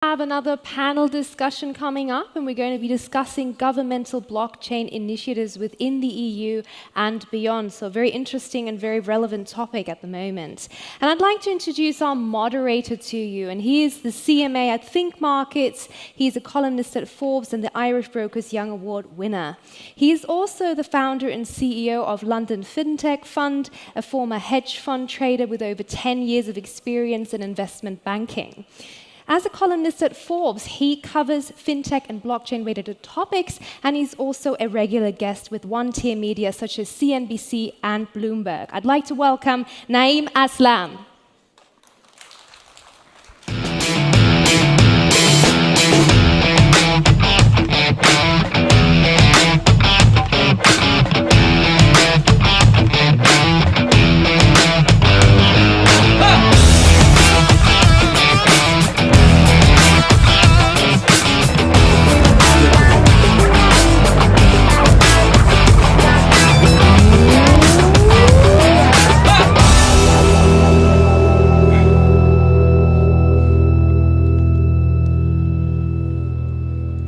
Have another panel discussion coming up, and we're going to be discussing governmental blockchain initiatives within the EU and beyond. So a very interesting and very relevant topic at the moment. And I'd like to introduce our moderator to you, and he is the CMA at Think Markets. He's a columnist at Forbes and the Irish Brokers Young Award winner. He is also the founder and CEO of London FinTech Fund, a former hedge fund trader with over 10 years of experience in investment banking. As a columnist at Forbes, he covers fintech and blockchain-related topics, and he's also a regular guest with one-tier media such as CNBC and Bloomberg. I'd like to welcome Naeem Aslam.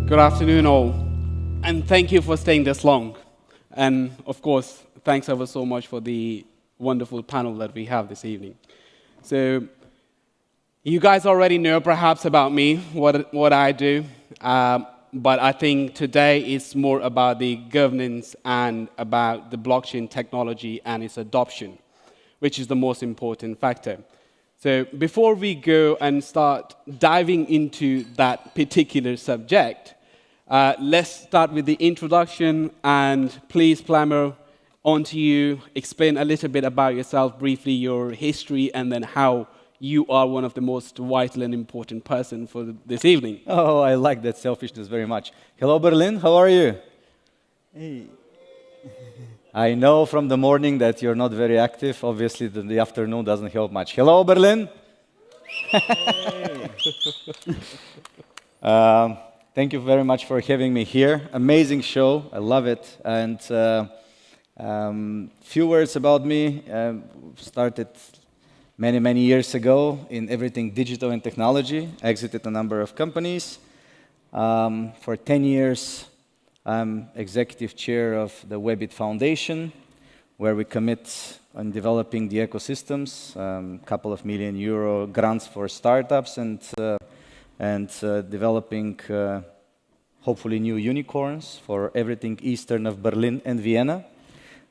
Good afternoon, all, and thank you for staying this long. And of course, thanks ever so much for the wonderful panel that we have this evening. So, you guys already know perhaps about me, what I do, but I think today it's more about the governance and about the blockchain technology and its adoption, which is the most important factor. So before we go and start diving into that particular subject, let's start with the introduction, and please, Plamo, on to you. Explain a little bit about yourself, briefly, your history, and then how you are one of the most vital and important person for this evening. Oh, I like that selfishness very much. Hello, Berlin. How are you? Hey. I know from the morning that you're not very active. Obviously, the afternoon doesn't help much. Hello, Berlin. Thank you very much for having me here. Amazing show. I love it. And few words about me. Started many, many years ago in everything digital and technology. Exited a number of companies. For 10 years, I'm executive chair of the Webbit Foundation, where we commit on developing the ecosystems, couple of million euro grants for startups, and developing hopefully new unicorns for everything eastern of Berlin and Vienna,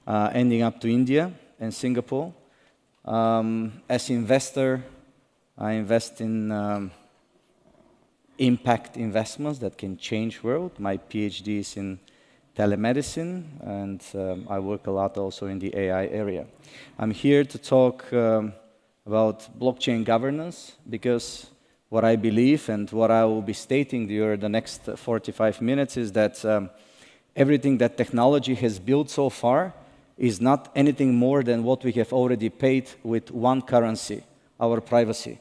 ending up to India and Singapore. As investor, I invest in impact investments that can change world. My PhD is in telemedicine, and I work a lot also in the AI area. I'm here to talk about blockchain governance, because what I believe and what I will be stating during the next 45 minutes is that everything that technology has built so far is not anything more than what we have already paid with one currency, our privacy.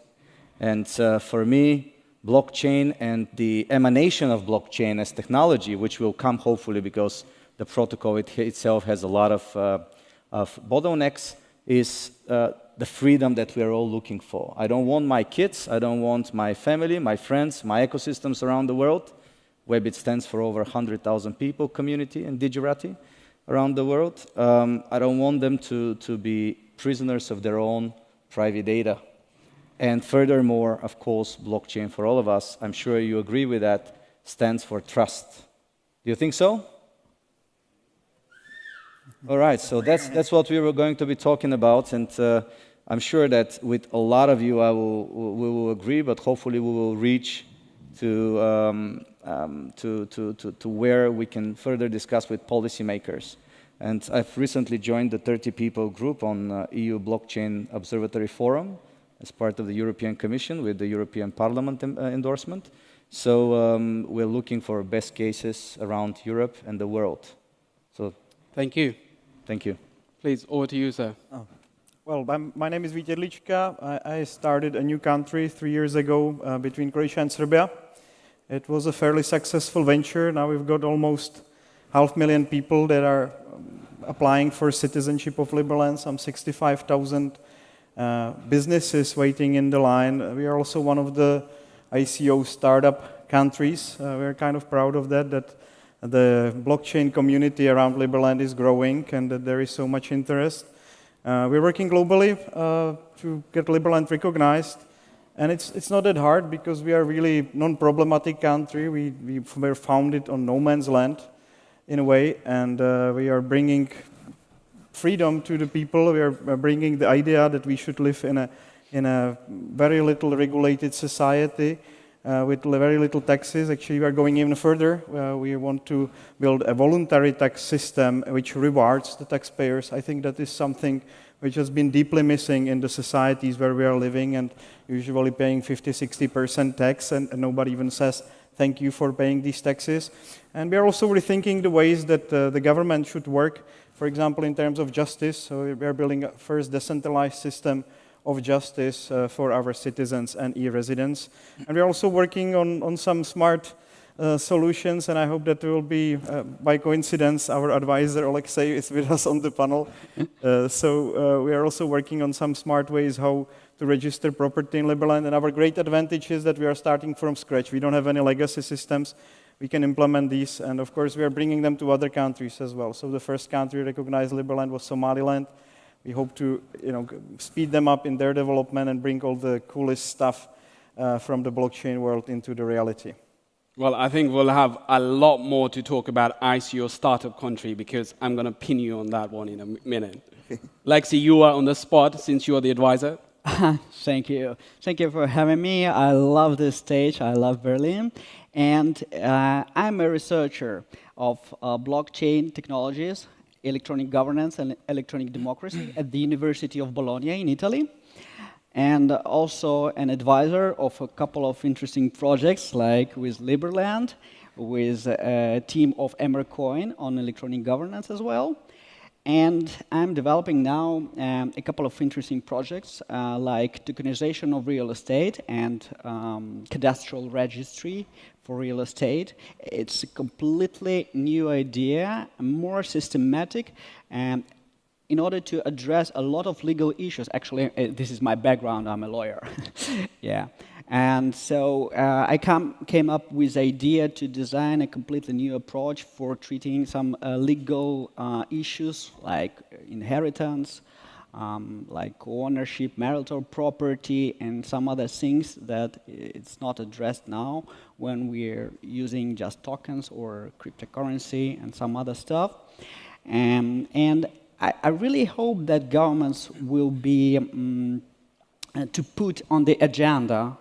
And for me, blockchain and the emanation of blockchain as technology, which will come hopefully because the protocol itself has a lot of bottlenecks, is the freedom that we are all looking for. I don't want my kids, I don't want my family, my friends, my ecosystems around the world. Webbit stands for over 100,000 people, community and digerati around the world. I don't want them to be prisoners of their own private data. And furthermore, of course, blockchain for all of us, I'm sure you agree with that, stands for trust. Do you think so? All right, so that's what we were going to be talking about, and I'm sure that with a lot of you we will agree, but hopefully we will reach to where we can further discuss with policymakers. And I've recently joined the 30 people group on EU Blockchain Observatory Forum as part of the European Commission with the European Parliament endorsement. So we're looking for best cases around Europe and the world. So thank you. Thank you. Please, over to you, sir. Oh. Well, my name is Vít Jedlička. I started a new country 3 years ago between Croatia and Serbia. It was a fairly successful venture. Now we've got almost 500,000 people that are applying for citizenship of Liberland, some 65,000 businesses waiting in the line. We are also one of the ICO startup countries. We're kind of proud of that the blockchain community around Liberland is growing and that there is so much interest. We're working globally to get Liberland recognized. And it's not that hard because we are really non-problematic country. We were founded on no man's land in a way, and we are bringing freedom to the people. We are bringing the idea that we should live in a very little regulated society with very little taxes. Actually, we are going even further. We want to build a voluntary tax system which rewards the taxpayers. I think that is something which has been deeply missing in the societies where we are living and usually paying 50–60% tax, and nobody even says thank you for paying these taxes. And we are also rethinking the ways that the government should work, for example, in terms of justice. So we are building a first decentralized system of justice for our citizens and e-residents. And we are also working on some smart solutions, and I hope that will be, by coincidence, our advisor, Alexei, is with us on the panel. So we are also working on some smart ways how to register property in Liberland, and our great advantage is that we are starting from scratch. We don't have any legacy systems. We can implement these, and of course we are bringing them to other countries as well. So the first country recognized Liberland was Somaliland. We hope to speed them up in their development and bring all the coolest stuff from the blockchain world into the reality. Well, I think we'll have a lot more to talk about ICO startup country because I'm going to pin you on that one in a minute. Lexi, you are on the spot since you are the advisor. Thank you. Thank you for having me. I love this stage. I love Berlin. And I'm a researcher of blockchain technologies, electronic governance, and electronic democracy at the University of Bologna in Italy. And also an advisor of a couple of interesting projects, like with Liberland, with a team of Emercoin on electronic governance as well. And I'm developing now a couple of interesting projects, like tokenization of real estate and cadastral registry for real estate. It's a completely new idea, more systematic, in order to address a lot of legal issues. Actually, this is my background, I'm a lawyer. Yeah. And so I came up with the idea to design a completely new approach for treating some legal issues like inheritance, like ownership, marital property, and some other things that it's not addressed now when we're using just tokens or cryptocurrency and some other stuff. And I really hope that governments will be to put on the agenda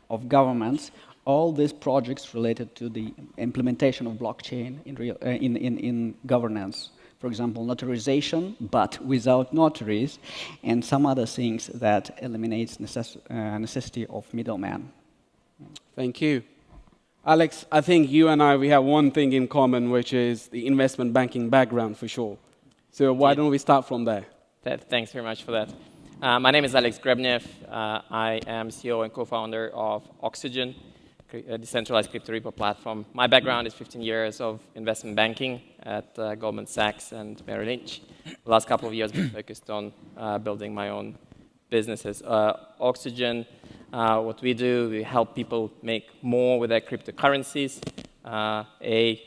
of governments all these projects related to the implementation of blockchain in governance. For example, notarization, but without notaries, and some other things that eliminates necessity of middlemen. Thank you. Alex, I think you and we have one thing in common, which is the investment banking background for sure. So why don't we start from there? Thanks very much for that. My name is Alex Grebnev. I am CEO and co-founder of Oxygen, a decentralized crypto repo platform. My background is 15 years of investment banking at Goldman Sachs and Merrill Lynch. The last couple of years I've been focused on building my own businesses. Oxygen, what we do, we help people make more with their cryptocurrencies. A,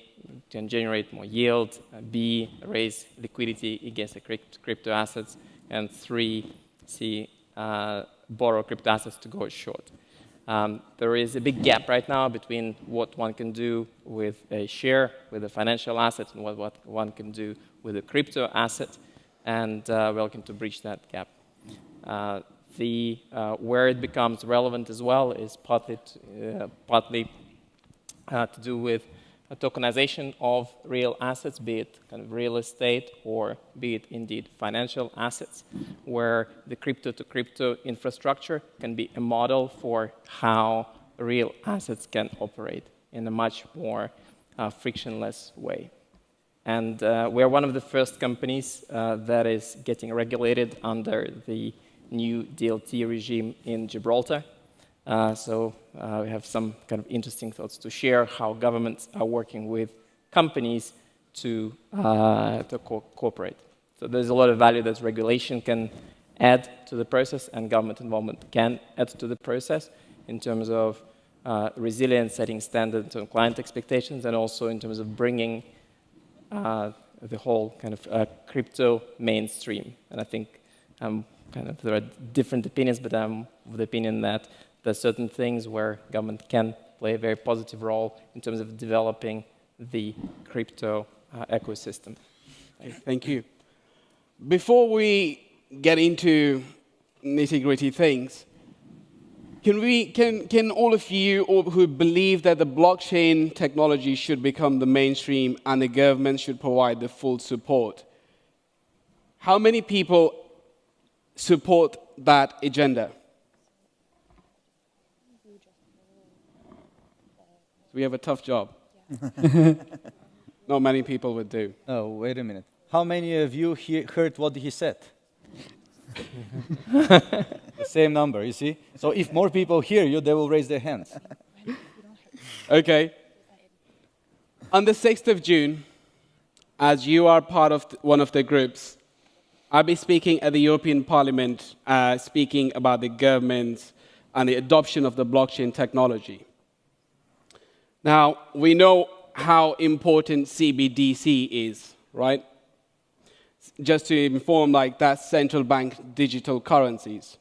can generate more yield. B, raise liquidity against the crypto assets. And 3, borrow crypto assets to go short. There is a big gap right now between what one can do with a share, with a financial asset, and what one can do with a crypto asset, and we're looking to bridge that gap. Where it becomes relevant as well is partly to do with a tokenization of real assets, be it kind of real estate or be it indeed financial assets, where the crypto-to-crypto infrastructure can be a model for how real assets can operate in a much more frictionless way. And we're one of the first companies that is getting regulated under the new DLT regime in Gibraltar. So we have some kind of interesting thoughts to share, how governments are working with companies to cooperate. So there's a lot of value that regulation can add to the process and government involvement can add to the process in terms of resilience, setting standards on client expectations, and also in terms of bringing the whole kind of crypto mainstream. And I think there are different opinions, but I'm of the opinion that there are certain things where government can play a very positive role in terms of developing the crypto ecosystem. Thank you. Before we get into nitty-gritty things, can all of you who believe that the blockchain technology should become the mainstream and the government should provide the full support, how many people support that agenda? We have a tough job. Not many people would do. Oh, wait a minute. How many of you heard what he said? The same number, you see? So if more people hear you, they will raise their hands. Okay. On the 6th of June, as you are part of one of the groups, I'll be speaking at the European Parliament, speaking about the government and the adoption of the blockchain technology. Now, we know how important CBDC is, right? Just to inform, that's central bank digital currencies.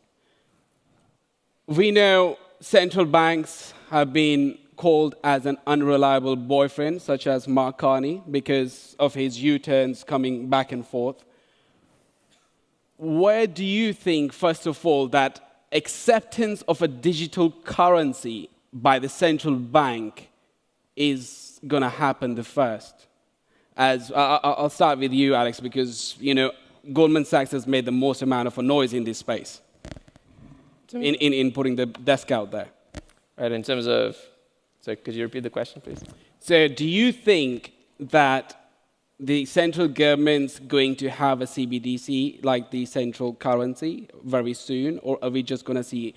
We know central banks have been called as an unreliable boyfriend, such as Mark Carney, because of his U-turns coming back and forth. Where do you think, first of all, that acceptance of a digital currency by the central bank is going to happen the first? As I'll start with you, Alex, because Goldman Sachs has made the most amount of a noise in this space, in putting the desk out there. Right. In terms of, so could you repeat the question, please? So, do you think that the central government's going to have a CBDC like the central currency very soon, or are we just going to see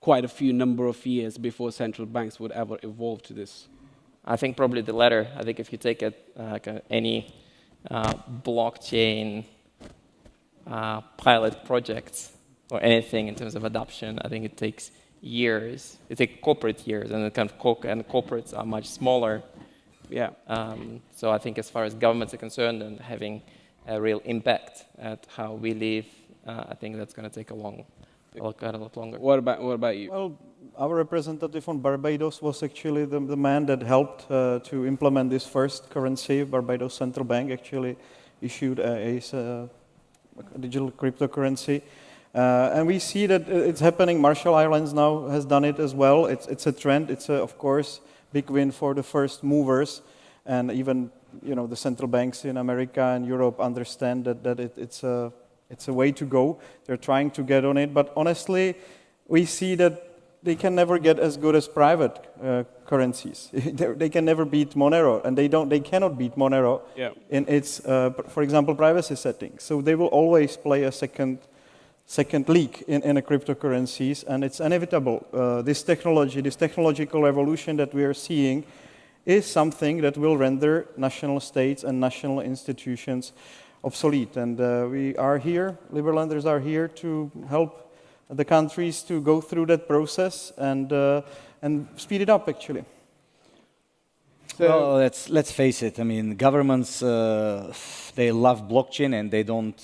quite a few number of years before central banks would ever evolve to this? I think probably the latter. I think if you take any blockchain pilot projects or anything in terms of adoption, I think it takes years. It takes corporate years, and corporates are much smaller. Yeah. So I think as far as governments are concerned and having a real impact at how we live, I think that's going to take a lot longer. What about you? Well, our representative on Barbados was actually the man that helped to implement this first currency. Barbados Central Bank actually issued a digital cryptocurrency. And we see that it's happening. Marshall Islands now has done it as well. It's a trend. It's, of course, big win for the first movers. And even the central banks in America and Europe understand that it's a way to go. They're trying to get on it. But honestly, we see that they can never get as good as private currencies. They can never beat Monero, and they cannot beat Monero in its, for example, privacy settings. So they will always play a second league in a cryptocurrencies, and it's inevitable. This technological evolution that we are seeing is something that will render national states and national institutions obsolete. And we are here, Liberlanders are here to help the countries to go through that process and speed it up, actually. So well, let's face it. I mean, governments they love blockchain and they don't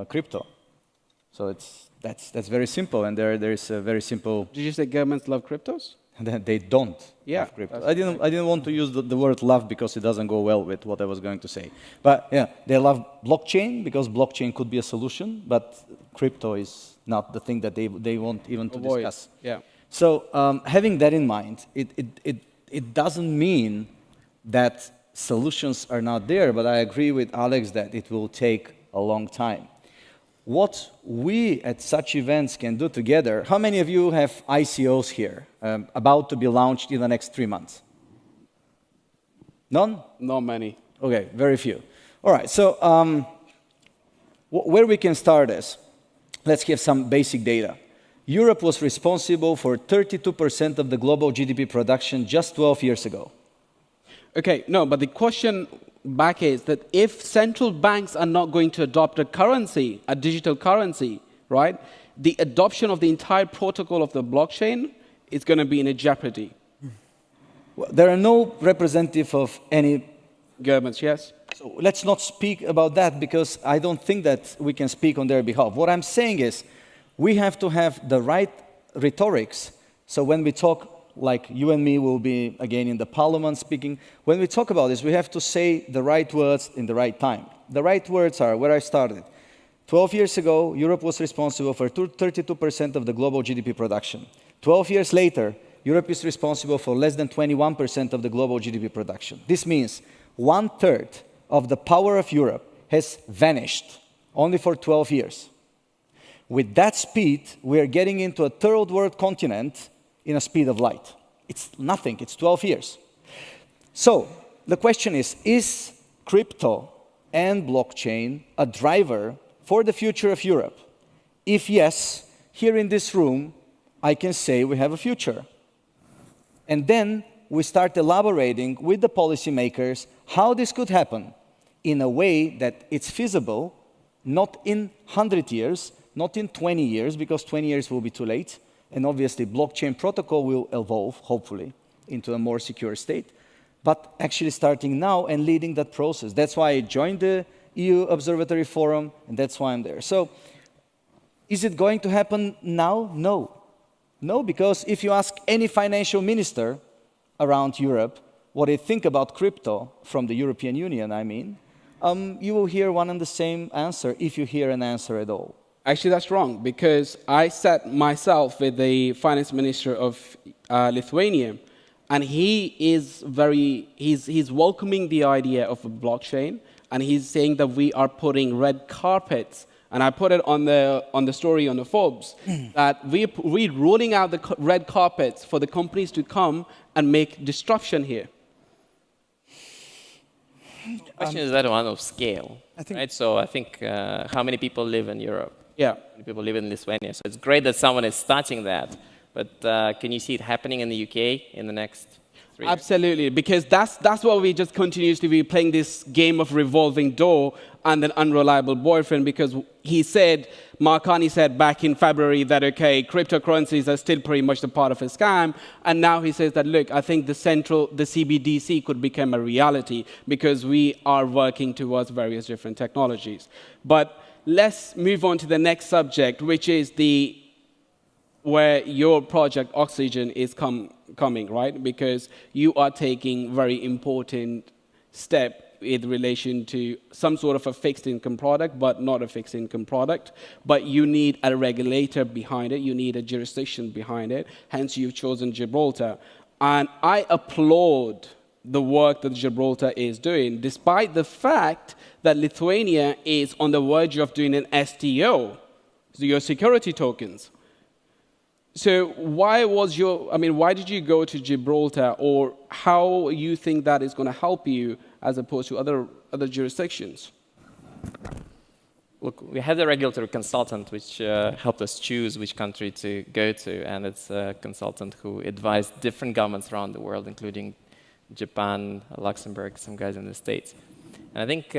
crypto. So that's very simple, and there is a very simple. Did you say governments love cryptos? They don't have crypto. I didn't want to use the word love because it doesn't go well with what I was going to say. But yeah, they love blockchain because blockchain could be a solution, but crypto is not the thing that they want even to discuss. Yeah. So having that in mind, it doesn't mean that solutions are not there, but I agree with Alex that it will take a long time. What we at such events can do together, how many of you have ICOs here about to be launched in the next 3 months? None? Not many. Okay, very few. All right, so where we can start is, let's give some basic data. Europe was responsible for 32% of the global GDP production just 12 years ago. Okay, no, but the question back is that if central banks are not going to adopt a currency, a digital currency, right, the adoption of the entire protocol of the blockchain it's going to be in a jeopardy. Well, there are no representative of any Governments, yes? So let's not speak about that because I don't think that we can speak on their behalf. What I'm saying is we have to have the right rhetorics. So when we talk, like you and me will be again in the parliament speaking, when we talk about this, we have to say the right words in the right time. The right words are where I started. 12 years ago, Europe was responsible for 32% of the global GDP production. 12 years later, Europe is responsible for less than 21% of the global GDP production. This means 1/3 of the power of Europe has vanished only for 12 years. With that speed, we are getting into a third world continent in a speed of light. It's nothing, it's 12 years. So the question is crypto and blockchain a driver for the future of Europe? If yes, here in this room, I can say we have a future. And then we start elaborating with the policymakers how this could happen in a way that it's feasible, not in 100 years, not in 20 years, because 20 years will be too late. And obviously, blockchain protocol will evolve, hopefully, into a more secure state. But actually starting now and leading that process. That's why I joined the EU Observatory Forum, and that's why I'm there. So, is it going to happen now? No. No, because if you ask any financial minister around Europe what they think about crypto, from the European Union, I mean, you will hear one and the same answer, if you hear an answer at all. Actually, that's wrong, because I sat myself with the finance minister of Lithuania, and he's welcoming the idea of a blockchain, and he's saying that we are putting red carpets. And I put it on the story on the Forbes, that we're rolling out the red carpets for the companies to come and make disruption here. The question is that one of scale, right? So I think how many people live in Europe? Yeah. How many people live in Lithuania? So it's great that someone is starting that, but can you see it happening in the UK in the next 3 years? Absolutely, because that's why we just continuously be playing this game of revolving door and an unreliable boyfriend, because Mark Carney said back in February that, okay, cryptocurrencies are still pretty much a part of a scam, and now he says that, look, I think the CBDC could become a reality because we are working towards various different technologies. But let's move on to the next subject, which is where your project Oxygen is coming, right? Because you are taking very important step in relation to some sort of a fixed income product, but not a fixed income product. But you need a regulator behind it. You need a jurisdiction behind it. Hence, you've chosen Gibraltar. And I applaud the work that Gibraltar is doing, despite the fact that Lithuania is on the verge of doing an STO, so your security tokens. So why did you go to Gibraltar, or how you think that is going to help you as opposed to other jurisdictions? Look, we had a regulatory consultant which helped us choose which country to go to, and it's a consultant who advised different governments around the world, including Japan, Luxembourg, some guys in the States. And I think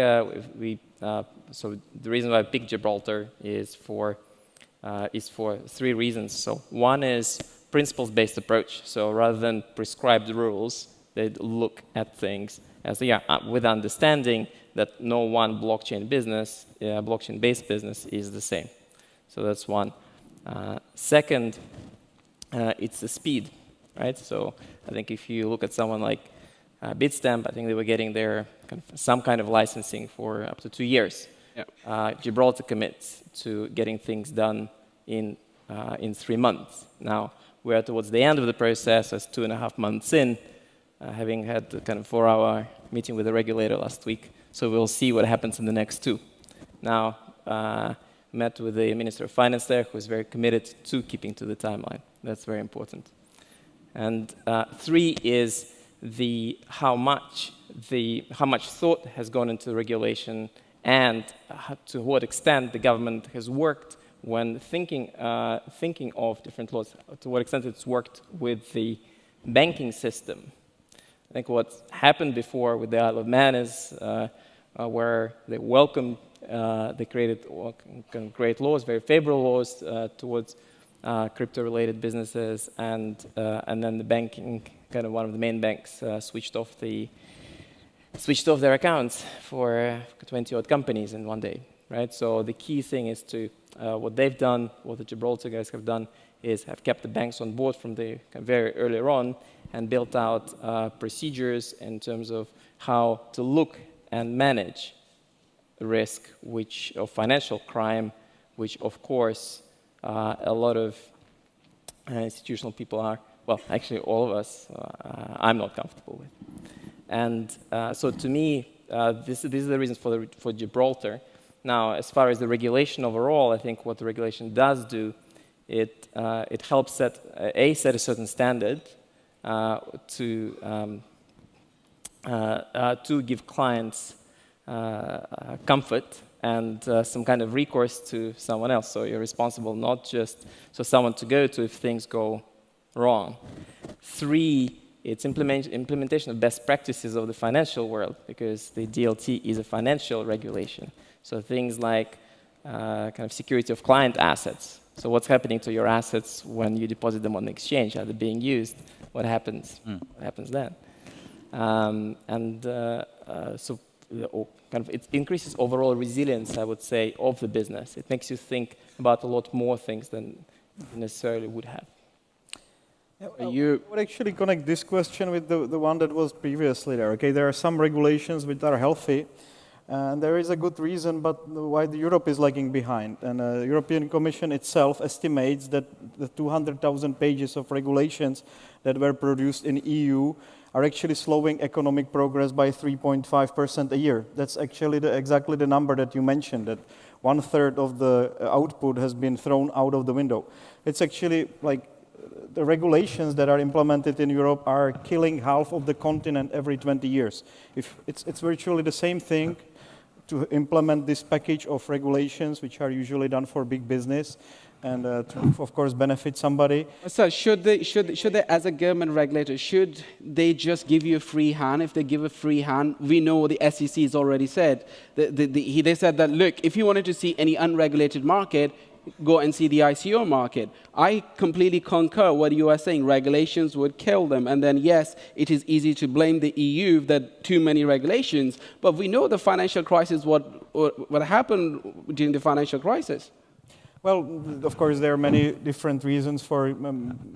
so the reason why I picked Gibraltar is for 3 reasons. So one is principles-based approach. So rather than prescribed rules, they look at things as with understanding that no one blockchain-based business is the same. So that's one. Second, it's the speed, right? So I think if you look at someone like Bitstamp, I think they were getting their some kind of licensing for up to 2 years. Yeah. Gibraltar commits to getting things done in 3 months. Now, we're towards the end of the process, as 2.5 months in, having had a kind of 4-hour meeting with the regulator last week. So we'll see what happens in the next 2. Now, met with the Minister of Finance there, who is very committed to keeping to the timeline. That's very important. And 3 is how much thought has gone into the regulation, and to what extent the government has worked when thinking of different laws, to what extent it's worked with the banking system. I think what's happened before with the Isle of Man is where they welcomed, they created great laws, very favorable laws towards crypto-related businesses, and then the banking, kind of one of the main banks, switched off their accounts for 20-odd companies in one day, right? So the key thing is to what they've done, what the Gibraltar guys have done, is have kept the banks on board from the very earlier on and built out procedures in terms of how to look and manage risk, of financial crime, which of course a lot of institutional people are, well, actually all of us, I'm not comfortable with. And so to me, these are the reasons for Gibraltar. Now, as far as the regulation overall, I think what the regulation does do, it helps set a certain standard to give clients comfort and some kind of recourse to someone else. So you're responsible not just so someone to go to if things go wrong. 3, it's implementation of best practices of the financial world, because the DLT is a financial regulation. So things like kind of security of client assets. So what's happening to your assets when you deposit them on the exchange? Are they being used? What happens? What happens then? So kind of it increases overall resilience, I would say, of the business. It makes you think about a lot more things than you necessarily would have. I would actually connect this question with the one that was previously there. Okay, there are some regulations which are healthy, and there is a good reason, but why Europe is lagging behind. And the European Commission itself estimates that the 200,000 pages of regulations that were produced in EU are actually slowing economic progress by 3.5% a year. That's actually exactly the number that you mentioned, that 1/3 of the output has been thrown out of the window. It's actually like the regulations that are implemented in Europe are killing half of the continent every 20 years. It's virtually the same thing to implement this package of regulations, which are usually done for big business, and to, of course, benefit somebody. So should they, as a government regulator, should they just give you a free hand? If they give a free hand, we know the SEC has already said, they said that, look, if you wanted to see any unregulated market, go and see the ICO market. I completely concur what you are saying. Regulations would kill them. And then, yes, it is easy to blame the EU that too many regulations. But we know the financial crisis, what happened during the financial crisis. Well, of course, there are many different reasons for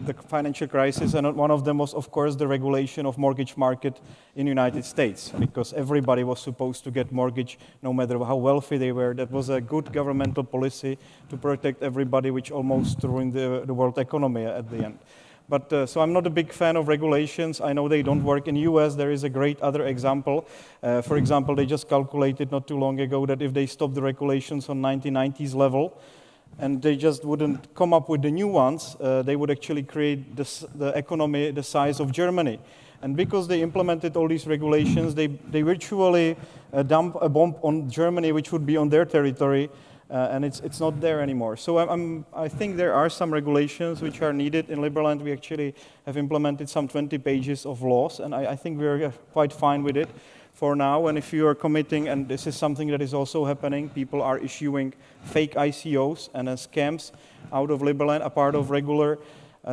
the financial crisis, and one of them was, of course, the regulation of mortgage market in the United States, because everybody was supposed to get mortgage no matter how wealthy they were. That was a good governmental policy to protect everybody, which almost ruined the world economy at the end. But so I'm not a big fan of regulations. I know they don't work. In the US, there is a great other example. For example, they just calculated not too long ago that if they stop the regulations on 1990s level, and they just wouldn't come up with the new ones, they would actually create the economy the size of Germany. And because they implemented all these regulations, they virtually dump a bomb on Germany, which would be on their territory, and it's not there anymore. So I think there are some regulations which are needed. In Liberland, we actually have implemented some 20 pages of laws, and I think we're quite fine with it for now. And if you are committing, and this is something that is also happening, people are issuing fake ICOs and scams out of Liberland, a part of regular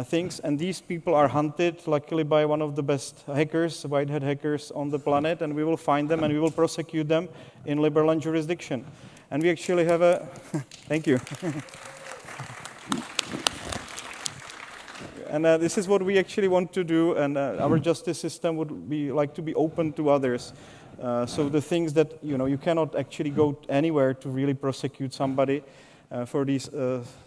things. And these people are hunted, luckily, by one of the best hackers, white hat hackers on the planet, and we will find them and we will prosecute them in Liberland jurisdiction. And we actually have a, thank you. And this is what we actually want to do, and our justice system would be like to be open to others. So the things that, you cannot actually go anywhere to really prosecute somebody for these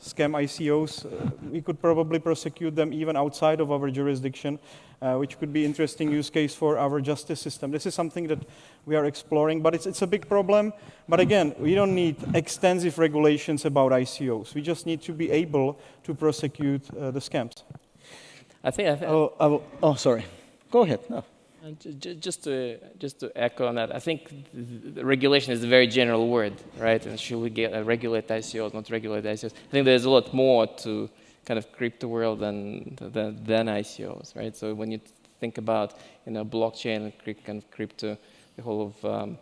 scam ICOs, we could probably prosecute them even outside of our jurisdiction, which could be interesting use case for our justice system. This is something that we are exploring, but it's a big problem. But again, we don't need extensive regulations about ICOs. We just need to be able to prosecute the scams. Sorry. Go ahead. No. Just to echo on that, I think the regulation is a very general word, right? And should we regulate ICOs, not regulate ICOs? I think there's a lot more to kind of crypto world than ICOs, right? So when you think about blockchain and kind of crypto, the whole of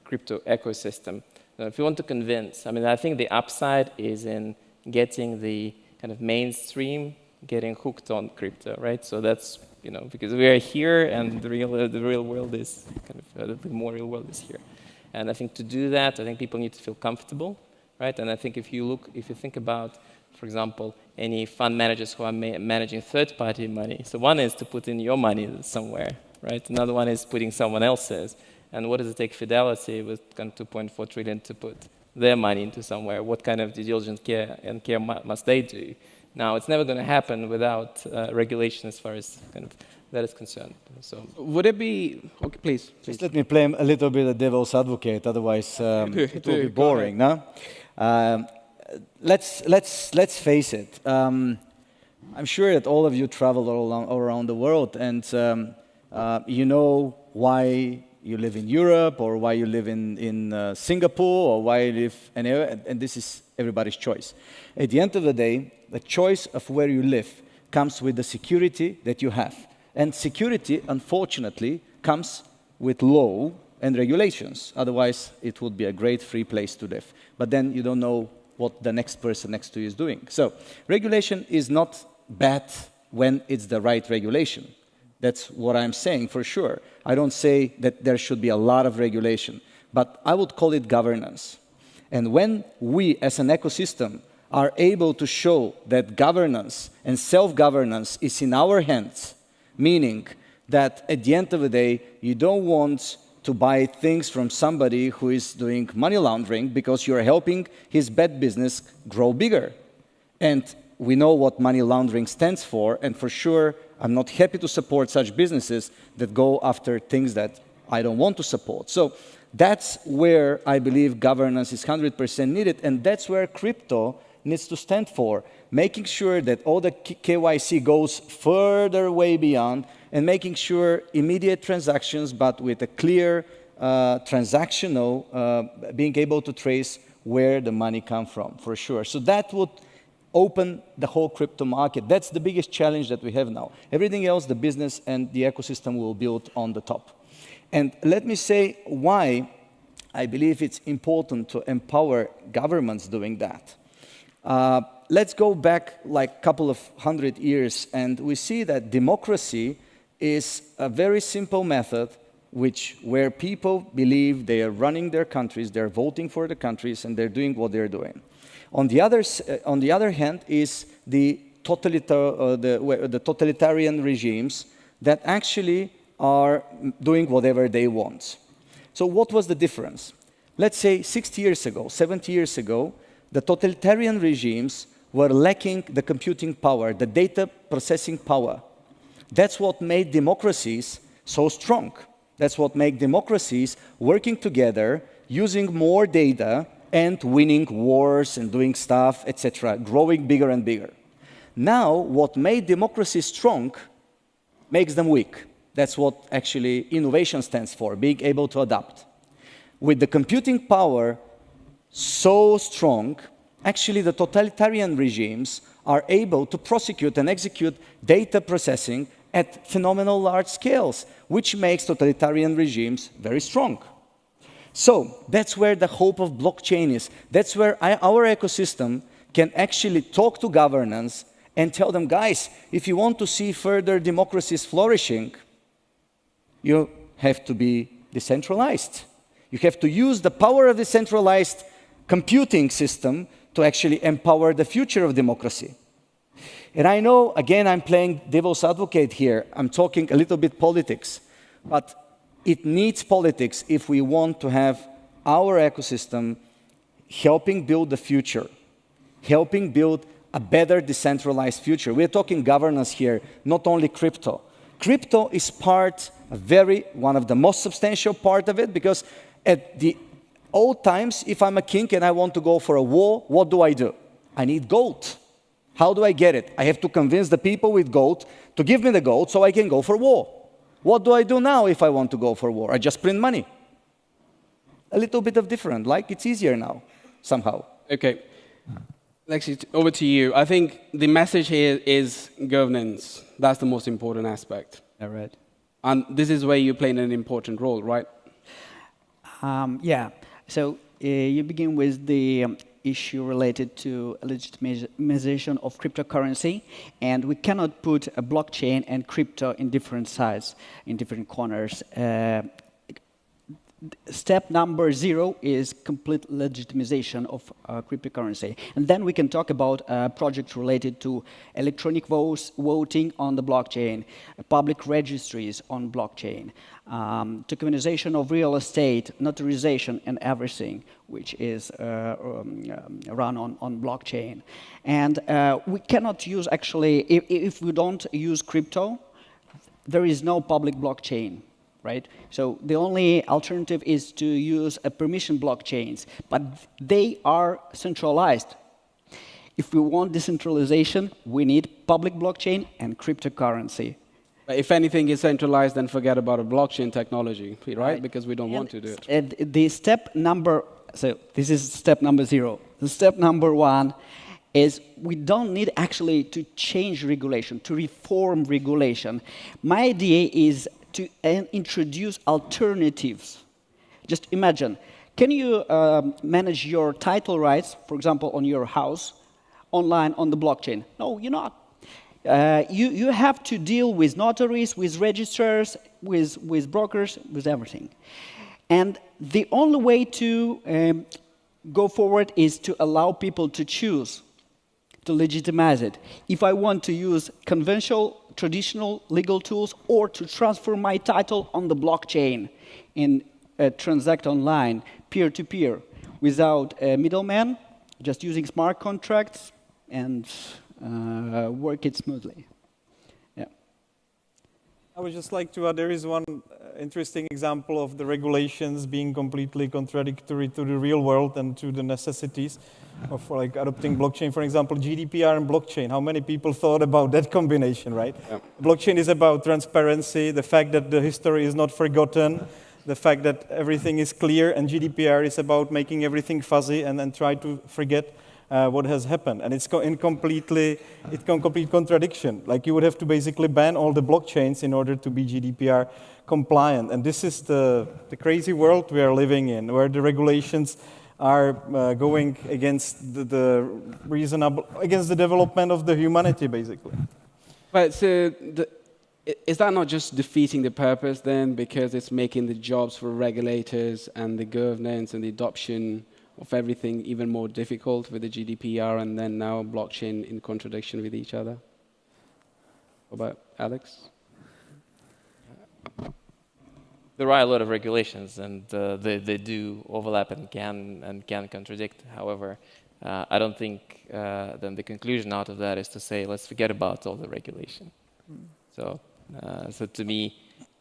crypto ecosystem, if you want to convince, I think the upside is in getting the kind of mainstream getting hooked on crypto, right? So that's, because we are here and the real world is kind of, the more real world is here. And I think to do that, I think people need to feel comfortable, right? And I think if you think about, for example, any fund managers who are managing third-party money, so one is to put in your money somewhere, right? Another one is putting someone else's. And what does it take Fidelity with kind of 2.4 trillion to put their money into somewhere? What kind of due diligence care must they do? Now, it's never going to happen without regulation as far as kind of that is concerned. So, would it be okay? Please. Just let me play a little bit of devil's advocate, otherwise it will be boring. No? Let's face it. I'm sure that all of you travel all around the world, and you know why you live in Europe, or why you live in Singapore, or why you live anywhere, and this is everybody's choice. At the end of the day, the choice of where you live comes with the security that you have. And security, unfortunately, comes with law and regulations. Otherwise, it would be a great free place to live. But then you don't know what the next person next to you is doing. So regulation is not bad when it's the right regulation. That's what I'm saying for sure. I don't say that there should be a lot of regulation, but I would call it governance. And when we as an ecosystem are able to show that governance and self-governance is in our hands, meaning that at the end of the day, you don't want to buy things from somebody who is doing money laundering because you're helping his bad business grow bigger. And we know what money laundering stands for, and for sure, I'm not happy to support such businesses that go after things that I don't want to support. So that's where I believe governance is 100% needed, and that's where crypto needs to stand for, making sure that all the KYC goes further way beyond, and making sure immediate transactions, but with a clear transactional, being able to trace where the money comes from, for sure. So that would open the whole crypto market. That's the biggest challenge that we have now. Everything else, the business and the ecosystem will build on the top. And let me say why I believe it's important to empower governments doing that. Let's go back like a couple of 100 years, and we see that democracy is a very simple method where people believe they are running their countries, they're voting for the countries, and they're doing what they're doing. On the other hand is the totalitarian regimes that actually are doing whatever they want. So what was the difference? Let's say 60 years ago, 70 years ago, the totalitarian regimes were lacking the computing power, the data processing power. That's what made democracies so strong. That's what made democracies working together, using more data, and winning wars and doing stuff, etc., growing bigger and bigger. Now, what made democracy strong makes them weak. That's what actually innovation stands for, being able to adapt. With the computing power so strong, actually the totalitarian regimes are able to prosecute and execute data processing at phenomenal large scales, which makes totalitarian regimes very strong. So that's where the hope of blockchain is. That's where our ecosystem can actually talk to governance and tell them, guys, if you want to see further democracies flourishing, you have to be decentralized. You have to use the power of the centralized computing system to actually empower the future of democracy. And I know, again, I'm playing devil's advocate here. I'm talking a little bit politics, but it needs politics if we want to have our ecosystem helping build the future, helping build a better decentralized future. We're talking governance here, not only crypto. Crypto is one of the most substantial part of it, because at the old times, if I'm a king and I want to go for a war, what do? I need gold. How do I get it? I have to convince the people with gold to give me the gold so I can go for war. What do I do now if I want to go for war? I just print money. A little bit of different, like it's easier now, somehow. Okay. Lexi, over to you. I think the message here is governance. That's the most important aspect. All right. And this is where you're playing an important role, right? Yeah. So you begin with the issue related to legitimization of cryptocurrency, and we cannot put a blockchain and crypto in different sides, in different corners. Step number 0 is complete legitimization of cryptocurrency. And then we can talk about projects related to electronic voting on the blockchain, public registries on blockchain, tokenization of real estate, notarization, and everything, which is run on blockchain. And we cannot use, actually, if we don't use crypto, there is no public blockchain. Right? So the only alternative is to use permission blockchains, but they are centralized. If we want decentralization, we need public blockchain and cryptocurrency. If anything is centralized, then forget about a blockchain technology, right? Because we don't want to do it. The step number, so this is step number 0. The step number 1 is we don't need actually to change regulation, to reform regulation. My idea is to introduce alternatives. Just imagine, can you manage your title rights, for example, on your house, online on the blockchain? No, you're not. You have to deal with notaries, with registrars, with brokers, with everything. And the only way to go forward is to allow people to choose, to legitimize it. If I want to use conventional, traditional legal tools, or to transfer my title on the blockchain and transact online, peer-to-peer, without a middleman, just using smart contracts and work it smoothly. Yeah. I would just like to add, there is one interesting example of the regulations being completely contradictory to the real world and to the necessities of like adopting blockchain. For example, GDPR and blockchain. How many people thought about that combination, right? Yeah. Blockchain is about transparency, the fact that the history is not forgotten, the fact that everything is clear, and GDPR is about making everything fuzzy and then try to forget what has happened. And it's in complete contradiction. Like you would have to basically ban all the blockchains in order to be GDPR compliant. And this is the crazy world we are living in, where the regulations are going against the reasonable, against the development of the humanity, basically. But so, is that not just defeating the purpose then, because it's making the jobs for regulators and the governance and the adoption of everything even more difficult with the GDPR and then now blockchain in contradiction with each other? What about Alex? There are a lot of regulations, and they do overlap and can contradict. However, I don't think then the conclusion out of that is to say let's forget about all the regulation. So to me,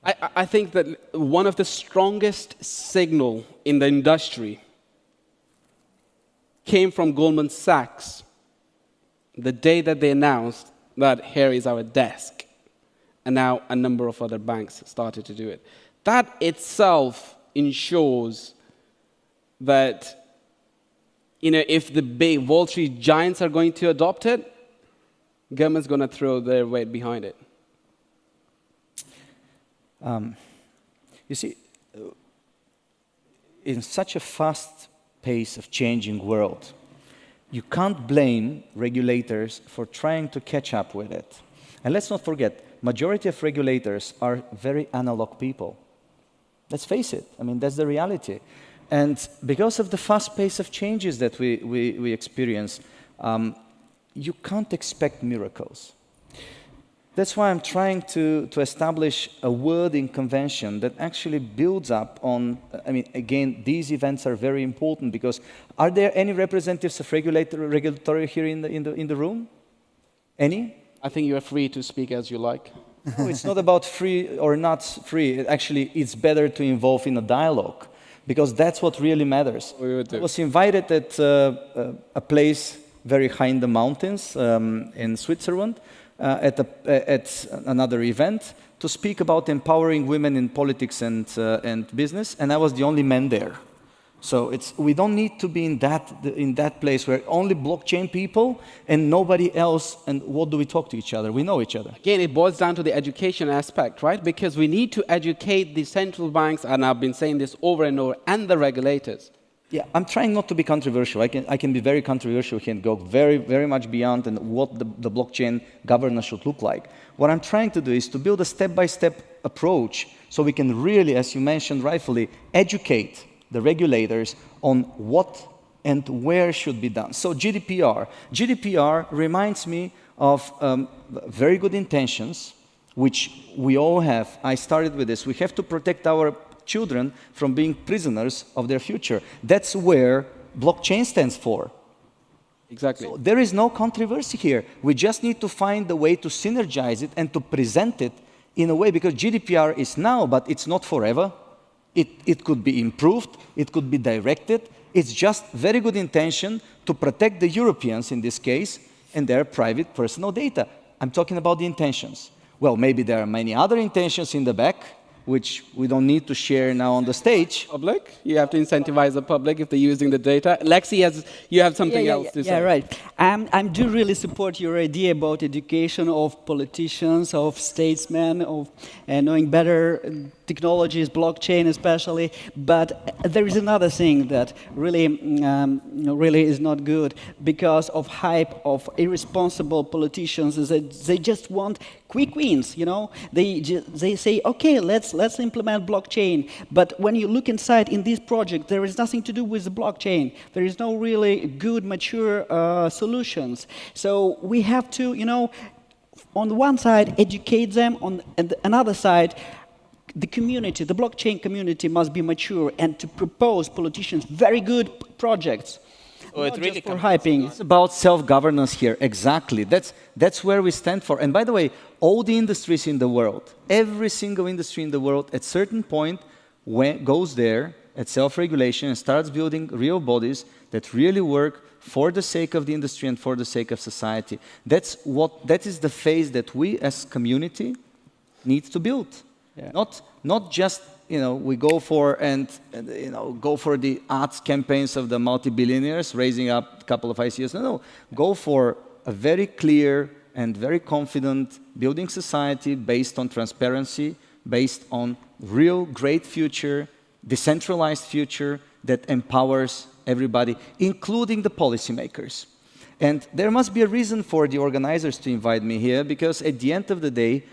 I think that one of the strongest signal in the industry came from Goldman Sachs the day that they announced that here is our desk, and now a number of other banks started to do it. That itself ensures that, if the big Wall Street giants are going to adopt it, government's going to throw their weight behind it. You see, in such a fast pace of changing world, you can't blame regulators for trying to catch up with it. And let's not forget, majority of regulators are very analog people. Let's face it, I mean, that's the reality. And because of the fast pace of changes that we experience, you can't expect miracles. That's why I'm trying to establish a wording convention that actually builds up on, again, these events are very important because are there any representatives of regulatory here in the room? Any? I think you are free to speak as you like. No, it's not about free or not free. Actually, it's better to involve in a dialogue because that's what really matters. I was invited at a place very high in the mountains in Switzerland at another event to speak about empowering women in politics and business, and I was the only man there. So we don't need to be in that place where only blockchain people and nobody else, and what do we talk to each other? We know each other. Again, it boils down to the education aspect, right? Because we need to educate the central banks, and I've been saying this over and over, and the regulators. Yeah, I'm trying not to be controversial. I can be very controversial. I can go very, very much beyond and what the blockchain governance should look like. What I'm trying to do is to build a step-by-step approach so we can really, as you mentioned rightfully, educate the regulators on what and where should be done. So GDPR. GDPR reminds me of very good intentions, which we all have. I started with this. We have to protect our children from being prisoners of their future. That's where blockchain stands for. Exactly. So there is no controversy here. We just need to find a way to synergize it and to present it in a way, because GDPR is now, but it's not forever. It could be improved, it could be directed. It's just very good intention to protect the Europeans in this case and their private personal data. I'm talking about the intentions. Well, maybe there are many other intentions in the back, which we don't need to share now on the stage. Public, you have to incentivize the public if they're using the data. Lexi, you have something else to say. Yeah, right. I do really support your idea about education of politicians, of statesmen, of knowing better technologies, blockchain especially. But there is another thing that really, really is not good because of hype of irresponsible politicians. Is that they just want quick wins. You know, they say, okay, let's implement blockchain. But when you look inside in this project, there is nothing to do with the blockchain. There is no really good, mature solutions. So we have to, you know, on the one side, educate them. On another side, the community, the blockchain community must be mature and to propose politicians very good projects. Oh, it really just for hyping. It's about self-governance here, exactly. That's where we stand for. And by the way, all the industries in the world, every single industry in the world, at certain point, goes there at self-regulation and starts building real bodies that really work for the sake of the industry and for the sake of society. That is the phase that we as community need to build. Yeah. Not just, you know, we go for go for the ads campaigns of the multi-billionaires raising up a couple of ICOs. No, go for a very clear and very confident building society based on transparency, based on real great future, decentralized future that empowers everybody, including the policymakers. And there must be a reason for the organizers to invite me here, because at the end of the day,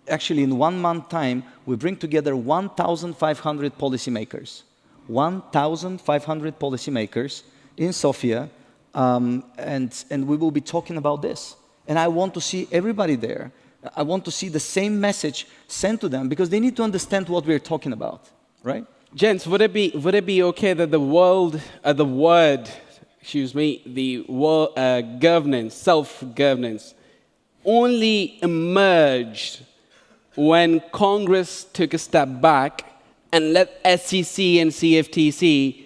actually, in 1 month time, we bring together 1,500 policymakers. 1,500 policymakers in Sofia, and we will be talking about this. And I want to see everybody there. I want to see the same message sent to them, because they need to understand what we're talking about, right? Gents, would it be okay that the word governance, self-governance, only emerged when Congress took a step back and let SEC and CFTC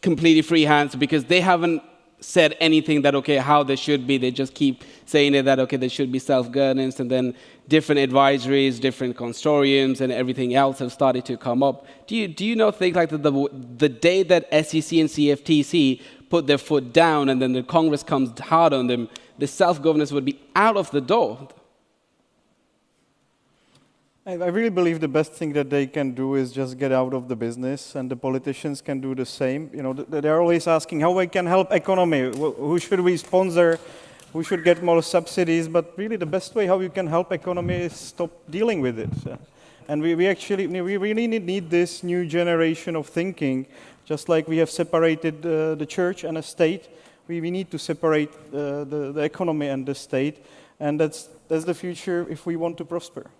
completely free hands, because they haven't said anything that, okay, how they should be. They just keep saying it that, okay, there should be self-governance, and then different advisories, different consortiums, and everything else have started to come up. Do you not think like that the day that SEC and CFTC put their foot down and then the Congress comes hard on them, the self-governance would be out of the door? I really believe the best thing that they can do is just get out of the business, and the politicians can do the same. You know, they're always asking how we can help economy, who should we sponsor, who should get more subsidies, but really the best way how you can help economy is stop dealing with it. And we really need this new generation of thinking, just like we have separated the church and a state. We need to separate the economy and the state, and that's the future if we want to prosper.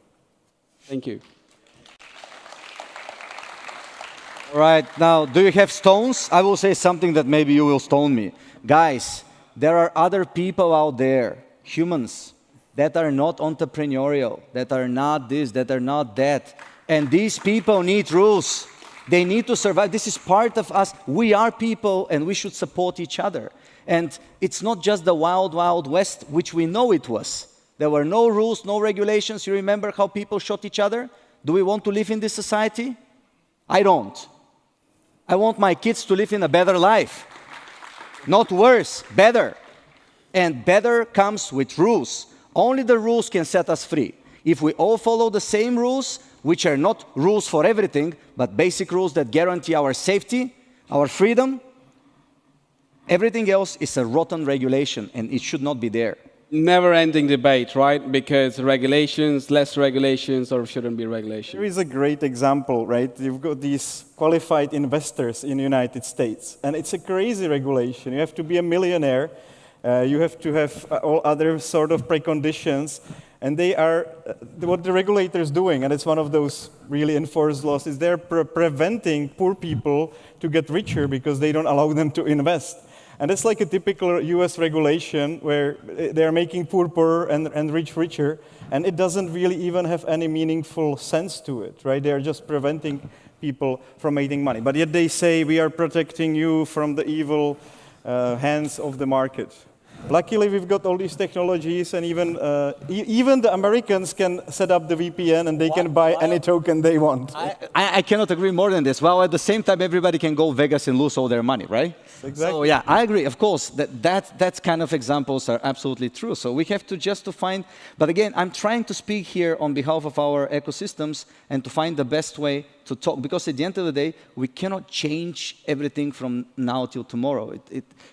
Thank you. All right, now, do you have stones? I will say something that maybe you will stone me. Guys, there are other people out there, humans, that are not entrepreneurial, that are not this, that are not that. And these people need rules. They need to survive. This is part of us. We are people, and we should support each other. And it's not just the wild, wild west, which we know it was. There were no rules, no regulations. You remember how people shot each other? Do we want to live in this society? I don't. I want my kids to live in a better life. Not worse, better. And better comes with rules. Only the rules can set us free. If we all follow the same rules, which are not rules for everything, but basic rules that guarantee our safety, our freedom. Everything else is a rotten regulation, and it should not be there. Never-ending debate, right? Because regulations, less regulations, or shouldn't be regulations. There is a great example, right? You've got these qualified investors in the United States, and it's a crazy regulation. You have to be a millionaire, you have to have all other sort of preconditions, and they are, what the regulator is doing, and it's one of those really enforced laws, is they're preventing poor people to get richer because they don't allow them to invest. And it's like a typical US regulation where they're making poor poorer and rich richer, and it doesn't really even have any meaningful sense to it, right? They're just preventing people from making money. But yet they say, we are protecting you from the evil hands of the market. Luckily, we've got all these technologies, and even the Americans can set up the VPN, and they can buy any token they want. I cannot agree more than this. Well, at the same time, everybody can go Vegas and lose all their money, right? Exactly. So yeah, I agree. Of course, that kind of examples are absolutely true. So we have to just to find. But again, I'm trying to speak here on behalf of our ecosystems and to find the best way to talk. Because at the end of the day, we cannot change everything from now till tomorrow.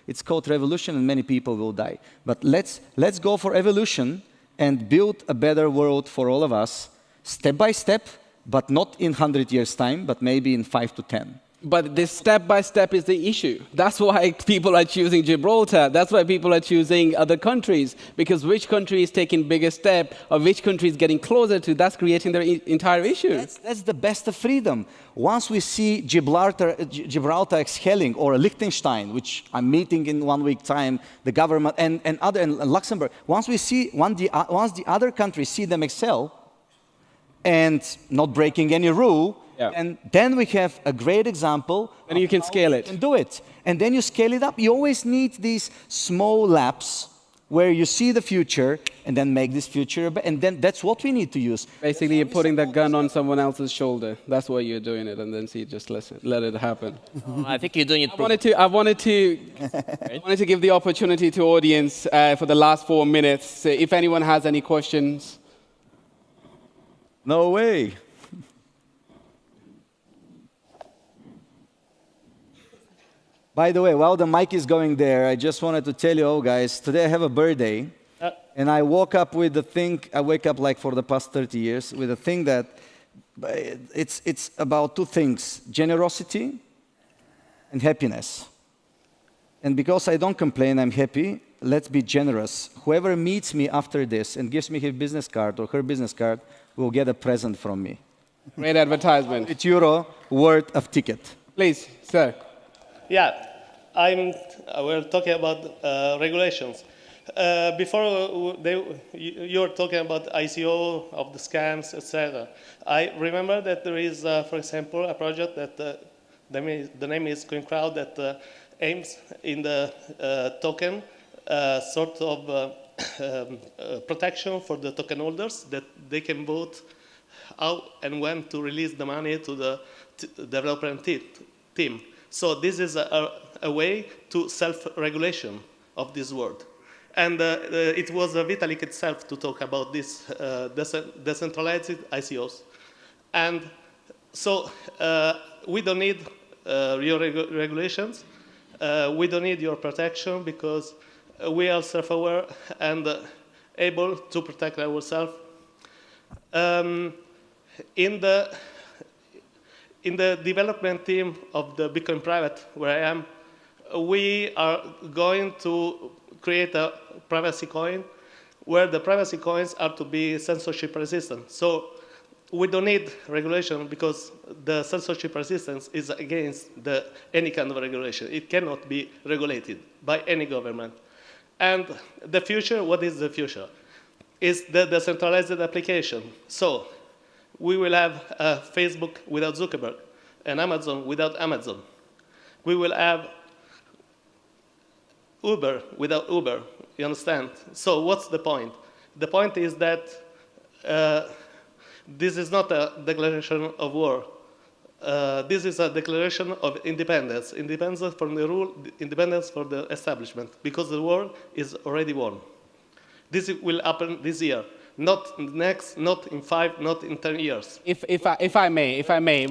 It's called revolution, and many people will die. But let's go for evolution and build a better world for all of us, step by step, but not in 100 years' time, but maybe in 5 to 10. But this step-by-step is the issue. That's why people are choosing Gibraltar. That's why people are choosing other countries. Because which country is taking bigger step, or which country is getting closer to, that's creating their entire issue. That's the best of freedom. Once we see Gibraltar exhaling, or Liechtenstein, which I'm meeting in 1 week time, the government, and Luxembourg, once the other countries see them excel, and not breaking any rule, and then we have a great example. And you can scale it. And do it. And then you scale it up. You always need these small laps where you see the future and then make this future. And then that's what we need to use. Basically, you're putting the gun on someone else's shoulder. That's why you're doing it. And then just let it happen. I think you're doing it. I wanted to give the opportunity to audience for the last 4 minutes. So if anyone has any questions. No way. By the way, while the mic is going there, I just wanted to tell you, oh guys, today I have a birthday, and I woke up with the thing, I wake up like for the past 30 years, with a thing that it's about two things, generosity and happiness. And because I don't complain, I'm happy, let's be generous. Whoever meets me after this and gives me his business card or her business card will get a present from me. Great advertisement. €8 worth of ticket. Please, sir. Yeah, we're talking about regulations. Before you were talking about ICO, of the scams, etc. I remember that there is, for example, a project that the name is CoinCrowd that aims in the token sort of protection for the token holders, that they can vote how and when to release the money to the development team. So this is a way to self-regulation of this world. And it was Vitalik itself to talk about this decentralized ICOs. And so we don't need your regulations. We don't need your protection because we are self-aware and able to protect ourselves. In the development team of the Bitcoin Private, where I am, we are going to create a privacy coin where the privacy coins are to be censorship resistant. So we don't need regulation because the censorship resistance is against any kind of regulation. It cannot be regulated by any government. And the future, what is the future? Is the decentralized application. So we will have Facebook without Zuckerberg and Amazon without Amazon. We will have Uber without Uber, you understand? So what's the point? The point is that this is not a declaration of war. This is a declaration of independence. Independence from the rule, independence for the establishment, because the war is already won. This will happen this year. not next, not in 5, not in 10 years. If I may,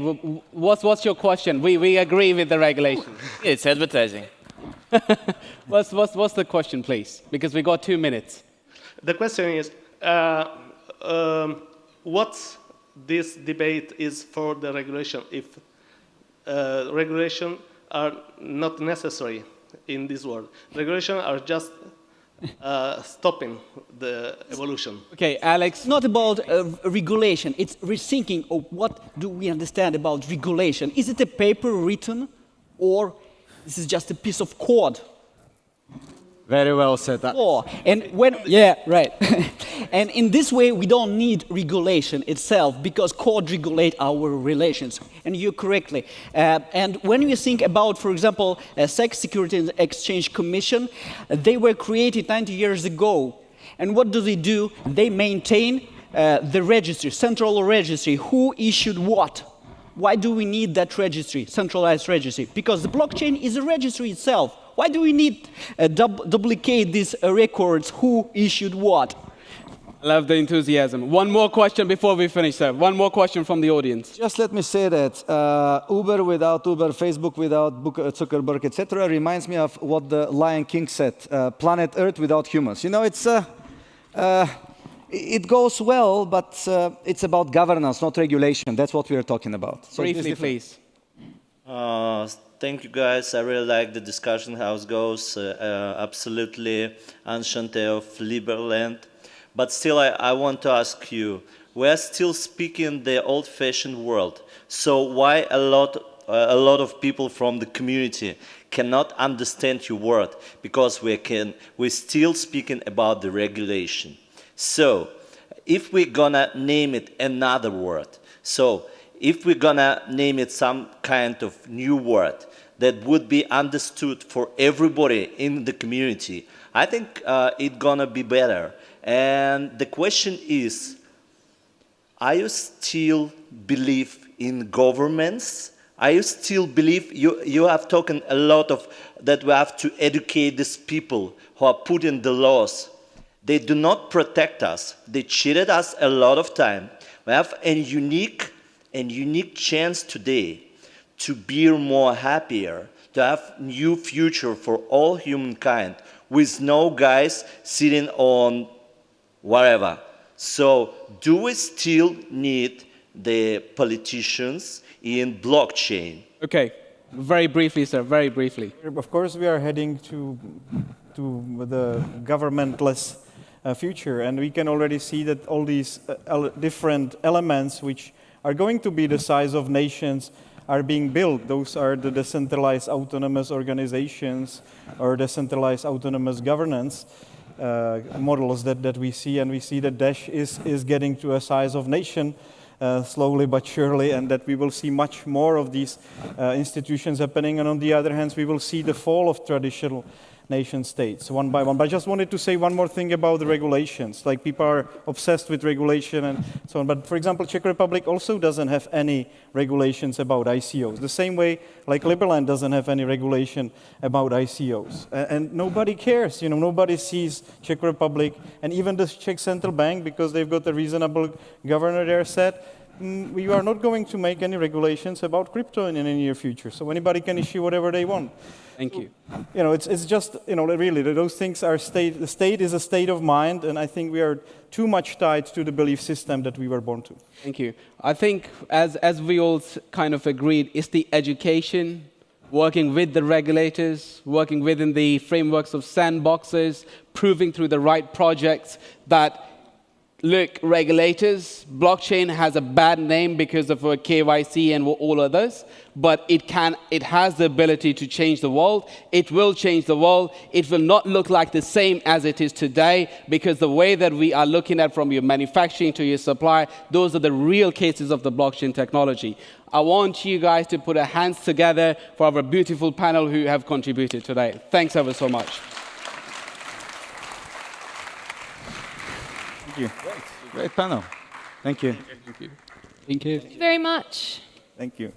what's your question? We agree with the regulation. It's advertising. What's the question, please? Because we got 2 minutes. The question is, what this debate is for the regulation if regulation are not necessary in this world. Regulation are just stopping the evolution. Okay, Alex. It's not about regulation. It's rethinking of what do we understand about regulation. Is it a paper written or this is just a piece of code? Very well said. And when, yeah, right. And in this way, we don't need regulation itself because code regulate our relations. And you correctly. And when you think about, for example, SEC, Securities and Exchange Commission, they were created 90 years ago. And what do? They maintain the registry, central registry, who issued what. Why do we need that registry, centralized registry? Because the blockchain is a registry itself. Why do we need duplicate these records, who issued what? I love the enthusiasm. One more question before we finish, sir. One more question from the audience. Just let me say that Uber without Uber, Facebook without Zuckerberg, etc., reminds me of what the Lion King said, planet Earth without humans. You know, it goes well, but it's about governance, not regulation. That's what we are talking about. So briefly, please. Thank you, guys. I really like the discussion, how it goes. Absolutely enchanted of Liberland. But still, I want to ask you, we are still speaking the old-fashioned world. So why a lot of people from the community cannot understand your word? Because we're still speaking about the regulation. So if we're gonna name it another word, so if we're gonna name it some kind of new word that would be understood for everybody in the community, I think it's gonna be better. And the question is, are you still believe in governments? Are you still believe, you have talked a lot of that we have to educate these people who are putting the laws. They do not protect us. They cheated us a lot of time. We have a unique chance today to be more happier, to have new future for all humankind with no guys sitting on whatever. So do we still need the politicians in blockchain? Okay, very briefly, sir, very briefly. Of course, we are heading to the governmentless future, and we can already see that all these different elements which are going to be the size of nations are being built. Those are the decentralized autonomous organizations or decentralized autonomous governance models that we see, and we see that Dash is getting to a size of nation slowly but surely, and that we will see much more of these institutions happening. And on the other hand, we will see the fall of traditional nation states one by one. But I just wanted to say one more thing about the regulations. Like, people are obsessed with regulation and so on. But for example, Czech Republic also doesn't have any regulations about ICOs. The same way, like Liberland doesn't have any regulation about ICOs. And nobody cares. You know, nobody sees Czech Republic, and even the Czech Central Bank, because they've got a reasonable governor there, said, we are not going to make any regulations about crypto in the near future. So anybody can issue whatever they want. Thank you. You know, it's just, you know, really, those things are the state is a state of mind, and I think we are too much tied to the belief system that we were born to. Thank you. I think, as we all kind of agreed, it's the education, working with the regulators, working within the frameworks of sandboxes, proving through the right projects that, look, regulators, blockchain has a bad name because of KYC and all others, but it has the ability to change the world. It will change the world. It will not look like the same as it is today, because the way that we are looking at, from your manufacturing to your supply, those are the real cases of the blockchain technology. I want you guys to put our hands together for our beautiful panel who have contributed today. Thanks ever so much. Thank you. Great panel. Thank you. Thank you. Thank you. Thank you very much. Thank you.